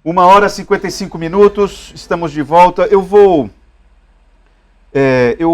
1h e 55 minutos, estamos de volta. Eu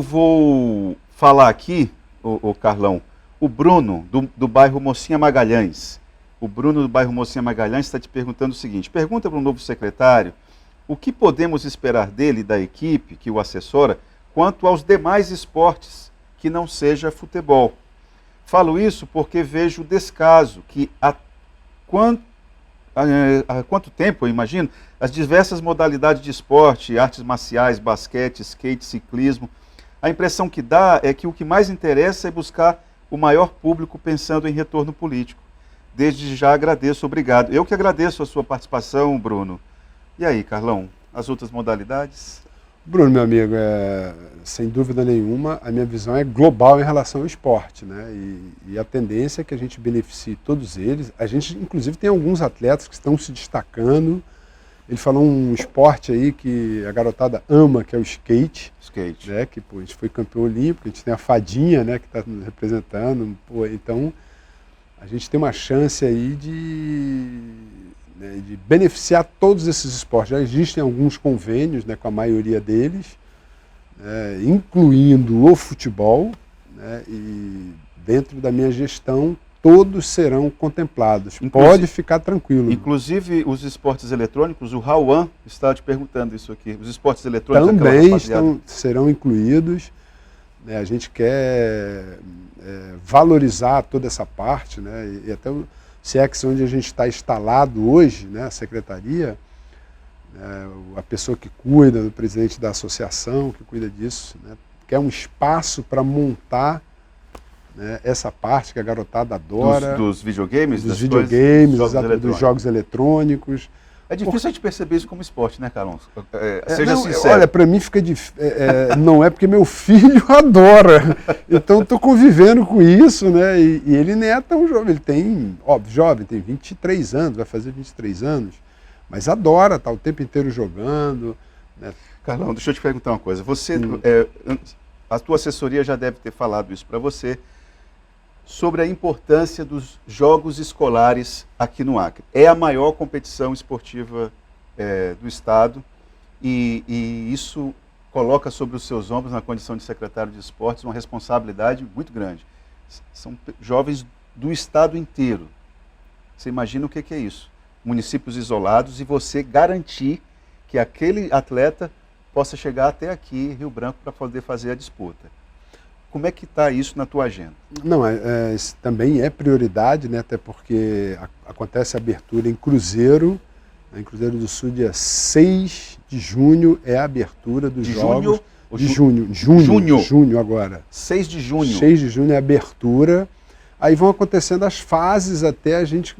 vou falar aqui, o Carlão, o Bruno, do bairro Mocinha Magalhães. O Bruno do bairro Mocinha Magalhães está te perguntando o seguinte: pergunta para o novo secretário o que podemos esperar dele e da equipe que o assessora quanto aos demais esportes que não seja futebol. Falo isso porque vejo o descaso que há quanto tempo, eu imagino, as diversas modalidades de esporte, artes marciais, basquete, skate, ciclismo, a impressão que dá é que o que mais interessa é buscar o maior público pensando em retorno político. Desde já agradeço, obrigado. Eu que agradeço a sua participação, Bruno. E aí, Carlão, as outras modalidades? Bruno, meu amigo, sem dúvida nenhuma, a minha visão é global em relação ao esporte, né? E a tendência é que a gente beneficie todos eles. A gente, inclusive, tem alguns atletas que estão se destacando. Ele falou um esporte aí que a garotada ama, que é o skate. Skate. Né? Que, pô, a gente foi campeão olímpico, a gente tem a Fadinha, né, que está nos representando. Pô, então, a gente tem uma chance aí de beneficiar todos esses esportes. Já existem alguns convênios, né, com a maioria deles, incluindo o futebol, né, e dentro da minha gestão todos serão contemplados. Pode ficar tranquilo. Inclusive os esportes eletrônicos, o Rauan está te perguntando isso aqui. Os esportes eletrônicos também serão incluídos. Né, a gente quer valorizar toda essa parte, né, e até o SEX, onde a gente está instalado hoje, né, a secretaria, a pessoa que cuida, o presidente da associação que cuida disso, né, quer um espaço para montar, né, essa parte que a garotada adora. Dos videogames? Dos videogames, dos jogos eletrônicos. É difícil a gente perceber isso como esporte, né, Carlos? Seja sincero. Olha, para mim fica difícil. Não é porque meu filho adora. Então estou convivendo com isso, né? E ele nem é tão jovem. Ele tem, óbvio, jovem, tem 23 anos, vai fazer 23 anos. Mas adora, tá o tempo inteiro jogando. Né? Carlão, deixa eu te perguntar uma coisa. Você, a tua assessoria já deve ter falado isso para você, sobre a importância dos jogos escolares aqui no Acre. É a maior competição esportiva do Estado e isso coloca sobre os seus ombros, na condição de secretário de esportes, uma responsabilidade muito grande. São jovens do Estado inteiro. Você imagina o que é isso? Municípios isolados e você garantir que aquele atleta possa chegar até aqui, Rio Branco, para poder fazer a disputa. Como é que está isso na tua agenda? Não, isso também é prioridade, né? Até porque acontece a abertura em Cruzeiro, em Cruzeiro do Sul, dia 6 de junho é a abertura dos jogos. De junho? Junho agora. 6 de junho. 6 de junho é a abertura. Aí vão acontecendo as fases até a gente,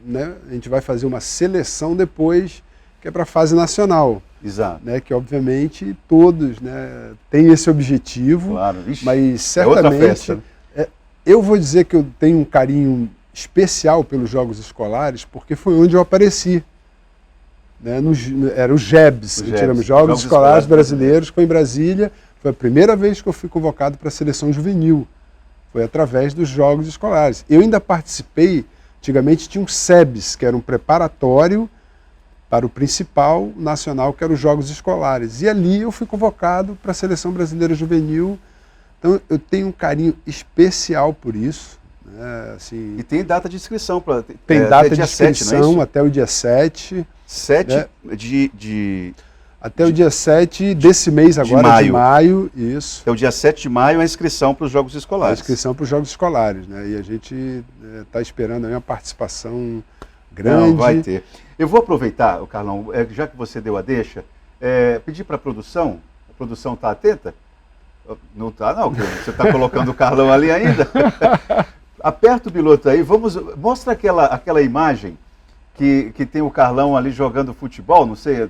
né? A gente vai fazer uma seleção depois, que é para a fase nacional. Exato. Né, que obviamente todos, né, têm esse objetivo, claro, mas certamente outra festa. Eu vou dizer que eu tenho um carinho especial pelos jogos escolares, porque foi onde eu apareci. Né, era o JEBs, que tiramos Jogos Escolares Brasileiros, foi em Brasília, foi a primeira vez que eu fui convocado para a seleção juvenil, foi através dos Jogos Escolares. Eu ainda participei, antigamente tinha um SEBS, que era um preparatório para o principal nacional, que eram os Jogos Escolares. E ali eu fui convocado para a Seleção Brasileira Juvenil. Então eu tenho um carinho especial por isso. Né? Assim, e tem data de inscrição. Tem data de inscrição 7, não é até o dia 7. 7 né? Até o dia 7 desse mês agora, de maio. Isso. Até o dia 7 de maio a inscrição para os Jogos Escolares. A inscrição para os Jogos Escolares. Né? E a gente está esperando aí uma participação grande. Não, vai ter. Eu vou aproveitar, Carlão, já que você deu a deixa, pedir para a produção está atenta? Não está não, você está colocando o Carlão ali ainda. Aperta o piloto aí, mostra aquela imagem que tem o Carlão ali jogando futebol, não sei,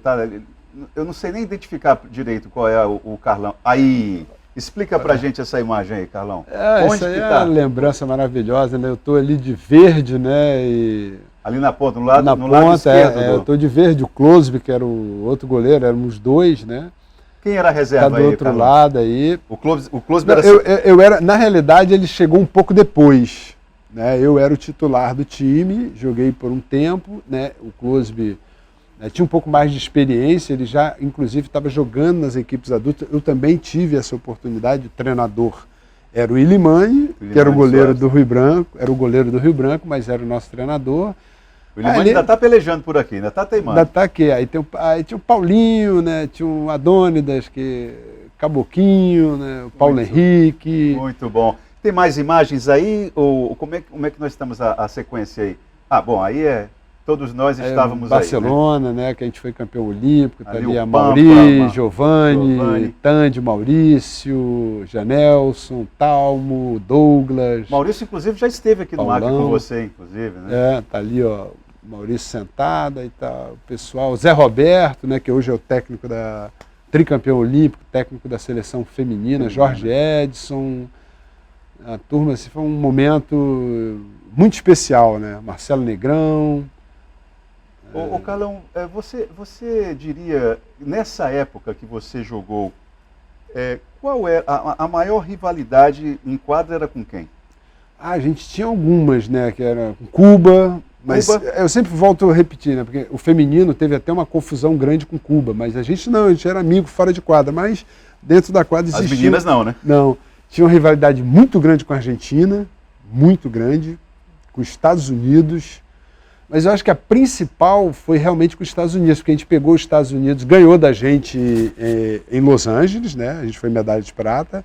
eu não sei nem identificar direito qual é o Carlão. Aí, explica pra gente essa imagem aí, Carlão. Onde isso aí é uma lembrança maravilhosa, né? Eu estou ali de verde, né? Ali na ponta, no lado esquerdo. Eu estou de verde, o Closby, que era o outro goleiro, éramos dois, né? Quem era a reserva aí, do outro Carlão? lado aí. O Closby era... Eu era... Na realidade, ele chegou um pouco depois. Né? Eu era o titular do time, joguei por um tempo, né? O Closby Tinha um pouco mais de experiência, ele já, inclusive, estava jogando nas equipes adultas. Eu também tive essa oportunidade, o treinador era o Ilimani, que era o goleiro do Rio Branco, mas era o nosso treinador. O Ilimani ainda está pelejando por aqui, ainda está teimando. Ainda está aqui. Aí tinha o Paulinho, né? Tinha o Adônidas, Caboquinho, né? O Paulo Henrique. Muito bom. Tem mais imagens aí? Ou como é que nós estamos a sequência aí? Ah, bom, aí todos nós estávamos Barcelona, aí, né? Que a gente foi campeão olímpico, tá ali a Pampa, Mauri, Giovanni, Tandy, Maurício, Janelson, Talmo, Douglas. Maurício, inclusive, já esteve aqui no Acre com você, inclusive, né? Tá ali, ó, Maurício sentado, aí tá o pessoal, Zé Roberto, né? Que hoje é o técnico tricampeão olímpico, técnico da seleção feminina, Jorge Edson. A turma, assim, foi um momento muito especial, né? Marcelo Negrão. Ô Carlão, você diria, nessa época que você jogou, qual é a maior rivalidade em quadra era com quem? A gente tinha algumas, né? Que era com Cuba, mas eu sempre volto a repetir, né? Porque o feminino teve até uma confusão grande com Cuba, mas a gente era amigo fora de quadra, mas dentro da quadra existia... As meninas não, né? Não. Tinha uma rivalidade muito grande com a Argentina, muito grande, com os Estados Unidos, mas eu acho que a principal foi realmente com os Estados Unidos, porque a gente pegou os Estados Unidos, ganhou da gente em Los Angeles, né? A gente foi medalha de prata,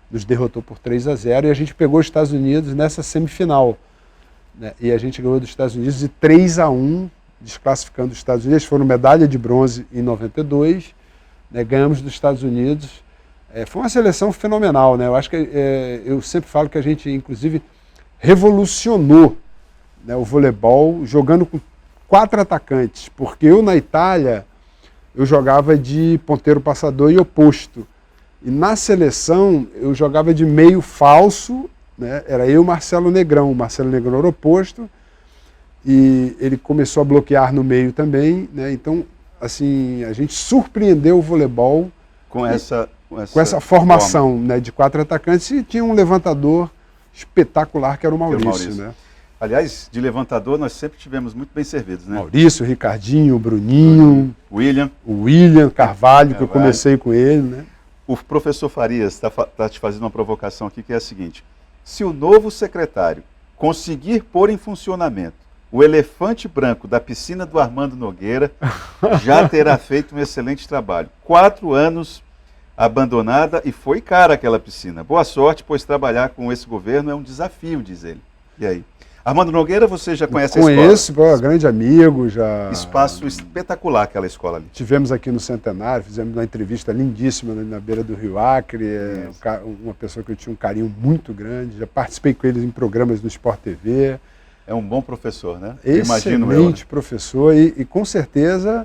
nos derrotou por 3-0, e a gente pegou os Estados Unidos nessa semifinal, né? E a gente ganhou dos Estados Unidos de 3-1, desclassificando os Estados Unidos. Foram medalha de bronze em 92, né? Ganhamos dos Estados Unidos. Foi uma seleção fenomenal, né? Eu acho que eu sempre falo que a gente, inclusive, revolucionou, né, o voleibol jogando com 4 atacantes, porque eu na Itália eu jogava de ponteiro passador e oposto, e na seleção eu jogava de meio falso, né? Era eu e o Marcelo Negrão era oposto, e ele começou a bloquear no meio também, né? Então, assim, a gente surpreendeu o voleibol com essa formação, né, de 4 atacantes, e tinha um levantador espetacular que era o Maurício, né? Aliás, de levantador nós sempre tivemos muito bem servidos, né? Maurício, Ricardinho, Bruninho, o William Carvalho, que eu comecei com ele, né? O professor Farias está te fazendo uma provocação aqui, que é a seguinte: se o novo secretário conseguir pôr em funcionamento o elefante branco da piscina do Armando Nogueira, já terá feito um excelente trabalho. 4 anos abandonada, e foi cara aquela piscina. Boa sorte, pois trabalhar com esse governo é um desafio, diz ele. E aí? Armando Nogueira, você já conhece a escola? Conheço, grande amigo, já... Espaço espetacular aquela escola ali. Tivemos aqui no Centenário, fizemos uma entrevista lindíssima na beira do Rio Acre, uma pessoa que eu tinha um carinho muito grande, já participei com eles em programas do Sport TV. É um bom professor, né? Excelente professor, e com certeza...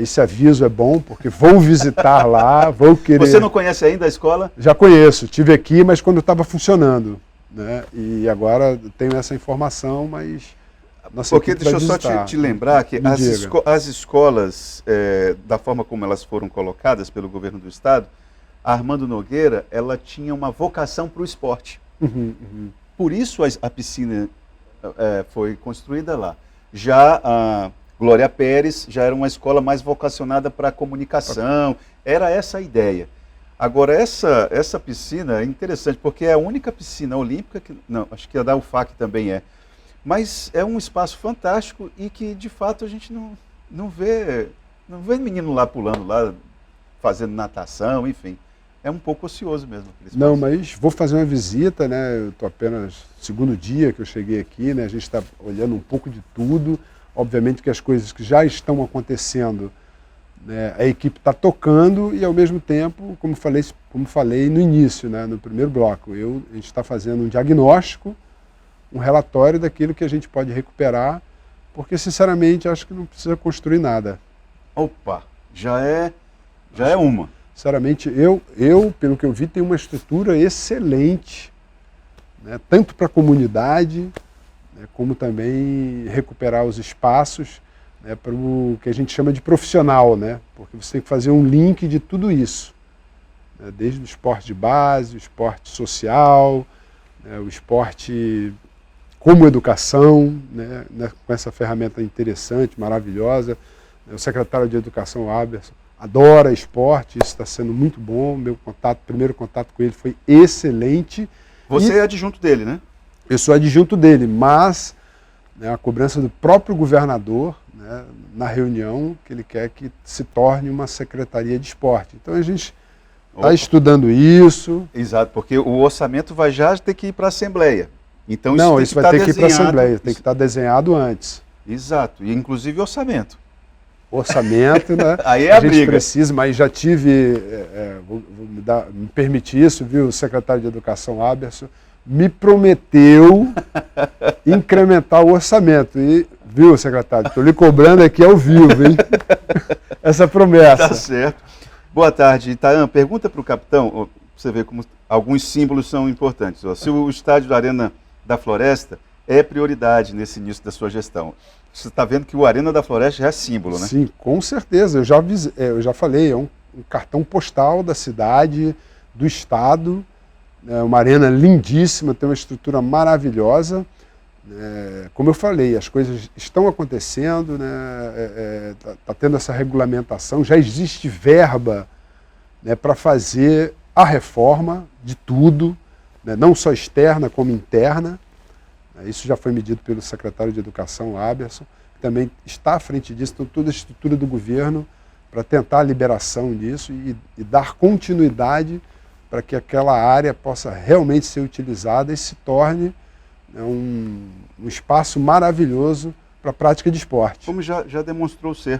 esse aviso é bom, porque vou visitar lá, vou querer... Você não conhece ainda a escola? Já conheço, estive aqui, mas quando estava funcionando, né? E agora tenho essa informação, mas... Porque deixa eu só te lembrar que as escolas, da forma como elas foram colocadas pelo governo do estado, a Armando Nogueira, ela tinha uma vocação para o esporte. Por isso a piscina foi construída lá. Já a Glória Pérez já era uma escola mais vocacionada para a comunicação, era essa a ideia. Agora, essa piscina é interessante, porque é a única piscina olímpica, não, acho que a da UFAC também mas é um espaço fantástico e que, de fato, a gente não vê menino lá pulando, lá fazendo natação, enfim. É um pouco ocioso mesmo. Não, mas vou fazer uma visita, né? Eu estou apenas segundo dia que eu cheguei aqui, né? A gente está olhando um pouco de tudo. Obviamente que as coisas que já estão acontecendo, né, a equipe está tocando e, ao mesmo tempo, como falei no início, né, no primeiro bloco, a gente está fazendo um diagnóstico, um relatório daquilo que a gente pode recuperar, porque, sinceramente, acho que não precisa construir nada. Opa, já é uma. Sinceramente, pelo que eu vi, tenho uma estrutura excelente, né, tanto para a comunidade, como também recuperar os espaços, né, para o que a gente chama de profissional, né, porque você tem que fazer um link de tudo isso, né, desde o esporte de base, o esporte social, né, o esporte como educação, né, com essa ferramenta interessante, maravilhosa. O secretário de Educação, Aberson, adora esporte, isso está sendo muito bom. Meu primeiro contato com ele foi excelente. Você é adjunto dele, né? Eu sou adjunto dele, mas a cobrança do próprio governador, né, na reunião, que ele quer que se torne uma secretaria de esporte. Então a gente está estudando isso. Exato, porque o orçamento vai já ter que ir para a Assembleia. Então não, isso vai ter que ir para a Assembleia, tem que estar desenhado antes. Exato, e inclusive orçamento. Orçamento, né? Aí é a gente briga. Precisa, mas já tive, me permitir isso, viu? O secretário de Educação, Aberson, me prometeu incrementar o orçamento. E, viu, secretário, estou lhe cobrando aqui ao vivo, hein? Essa promessa. Tá certo. Boa tarde, Itaã. Pergunta para o capitão, pra você ver como alguns símbolos são importantes. Se o estádio da Arena da Floresta é prioridade nesse início da sua gestão. Você está vendo que o Arena da Floresta já é símbolo, né? Sim, com certeza. Eu já falei, é um cartão postal da cidade, do estado. É uma arena lindíssima, tem uma estrutura maravilhosa. Como eu falei, as coisas estão acontecendo, né? Tá tendo essa regulamentação, já existe verba, né, para fazer a reforma de tudo, né, não só externa como interna. Isso já foi medido pelo secretário de Educação, Aberson, que também está à frente disso, então toda a estrutura do governo para tentar a liberação disso e dar continuidade para que aquela área possa realmente ser utilizada e se torne, né, um espaço maravilhoso para a prática de esporte. Como já demonstrou ser.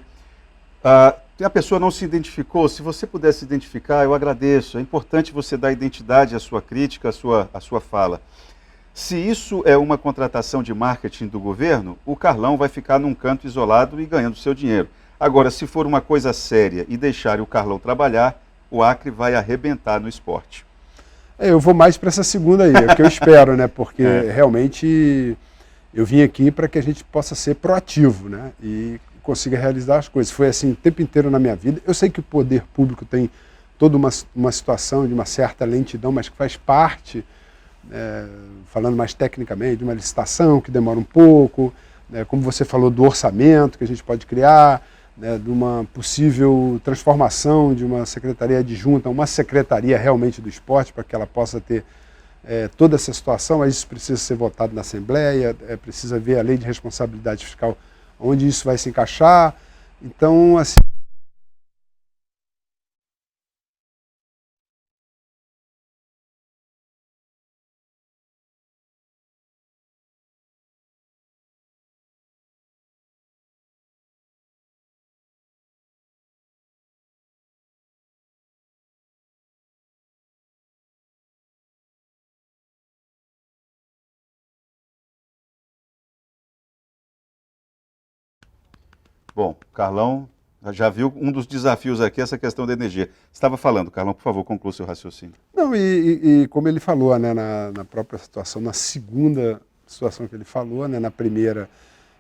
A pessoa não se identificou, se você puder se identificar, eu agradeço. É importante você dar identidade à sua crítica, à sua fala. Se isso é uma contratação de marketing do governo, o Carlão vai ficar num canto isolado e ganhando seu dinheiro. Agora, se for uma coisa séria e deixar o Carlão trabalhar, o Acre vai arrebentar no esporte. Eu vou mais para essa segunda aí, é o que eu espero, né? Porque realmente eu vim aqui para que a gente possa ser proativo, né? E consiga realizar as coisas. Foi assim o tempo inteiro na minha vida. Eu sei que o poder público tem toda uma situação de uma certa lentidão, mas que faz parte, falando mais tecnicamente, de uma licitação que demora um pouco, né? Como você falou, do orçamento que a gente pode criar, né, de uma possível transformação de uma secretaria adjunta a uma secretaria realmente do esporte, para que ela possa ter toda essa situação, mas isso precisa ser votado na Assembleia, precisa ver a lei de responsabilidade fiscal, onde isso vai se encaixar. Então, assim, Bom, Carlão já viu um dos desafios aqui, essa questão da energia. Você estava falando, Carlão, por favor, conclua seu raciocínio. não, e como ele falou, né, na própria situação, na segunda situação que ele falou, né, na primeira,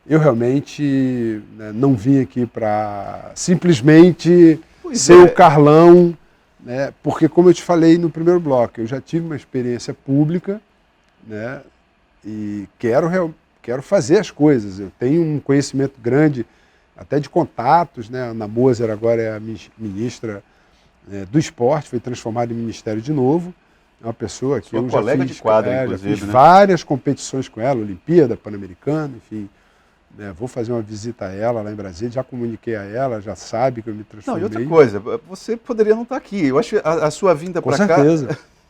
eu realmente, né, não vim aqui para simplesmente ser o Carlão, né, porque, como eu te falei no primeiro bloco, eu já tive uma experiência pública, né, e quero fazer as coisas. Eu tenho um conhecimento grande, até de contatos, né? A Ana Moser agora é a ministra do esporte, foi transformada em ministério de novo. É uma pessoa que eu colega de quadra, inclusive, já fiz várias competições com ela, Olimpíada, Pan-Americana, enfim. Vou fazer uma visita a ela lá em Brasília, já comuniquei a ela, já sabe que eu me transformei. Não, e outra coisa, você poderia não estar aqui. Eu acho que a sua vinda para cá,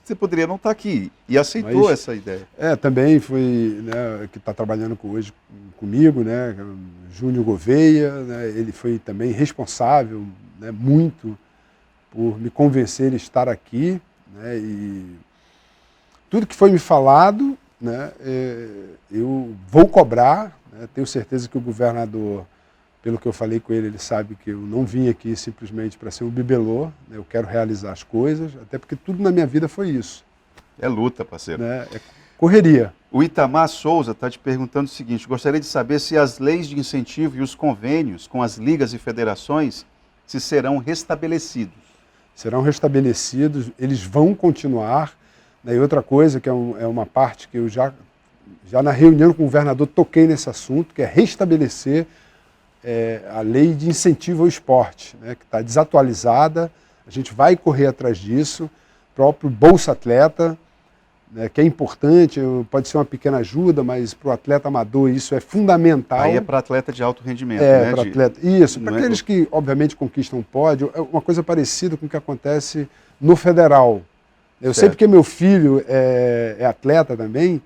você poderia não estar aqui e aceitou essa ideia. Também foi, né, que está trabalhando hoje comigo, né, Júnior Gouveia, né, ele foi também responsável, né, muito por me convencer a estar aqui, né, e tudo que foi me falado, né, eu vou cobrar, né, tenho certeza que o governador, pelo que eu falei com ele, ele sabe que eu não vim aqui simplesmente para ser um bibelô, né, eu quero realizar as coisas, até porque tudo na minha vida foi isso. É luta, parceiro. Né, é correria. O Itamar Souza está te perguntando o seguinte: gostaria de saber se as leis de incentivo e os convênios com as ligas e federações se serão restabelecidos. Serão restabelecidos, eles vão continuar. Né, e outra coisa, que é uma parte que eu já na reunião com o governador toquei nesse assunto, que é restabelecer a lei de incentivo ao esporte, né, que está desatualizada, a gente vai correr atrás disso, próprio Bolsa Atleta, né, que é importante, pode ser uma pequena ajuda, mas para o atleta amador isso é fundamental. Aí é para atleta de alto rendimento, né? Para atleta. Isso, para aqueles é... que obviamente conquistam o pódio, é uma coisa parecida com o que acontece no federal. Eu sei porque meu filho é atleta também,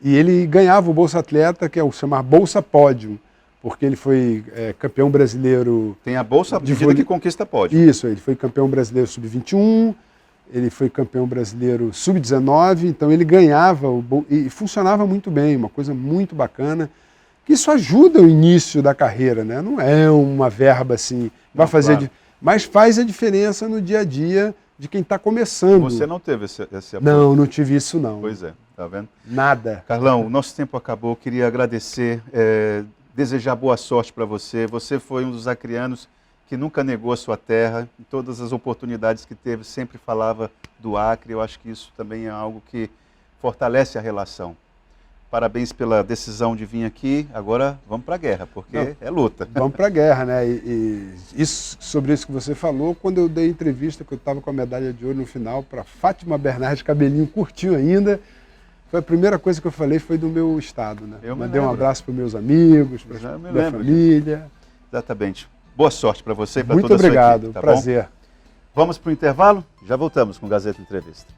e ele ganhava o Bolsa Atleta, que é o chamar Bolsa Pódio, porque ele foi campeão brasileiro... Tem a Bolsa de medida que conquista pódio. Isso, ele foi campeão brasileiro sub-21, ele foi campeão brasileiro sub-19, então ele ganhava e funcionava muito bem, uma coisa muito bacana, que isso ajuda o início da carreira, né? Não é uma verba assim, vai fazer, claro, mas faz a diferença no dia a dia de quem está começando. Você não teve esse apoio? Não tive isso não. Pois é, tá vendo? Nada. Carlão, o nosso tempo acabou, eu queria agradecer, desejar boa sorte para você. Você foi um dos acrianos que nunca negou a sua terra, em todas as oportunidades que teve, sempre falava do Acre. Eu acho que isso também é algo que fortalece a relação. Parabéns pela decisão de vir aqui. Agora vamos para a guerra, porque é luta. Vamos para a guerra, né? Sobre isso que você falou, quando eu dei entrevista, que eu estava com a medalha de ouro no final, para Fátima Bernardes, cabelinho curtinho ainda, foi a primeira coisa que eu falei, foi do meu estado, né? Eu mandei um abraço para os meus amigos, para a minha família. Exatamente. Boa sorte para você e para toda a sua equipe. Muito obrigado, tá prazer. Bom? Vamos para o intervalo? Já voltamos com o Gazeta Entrevista.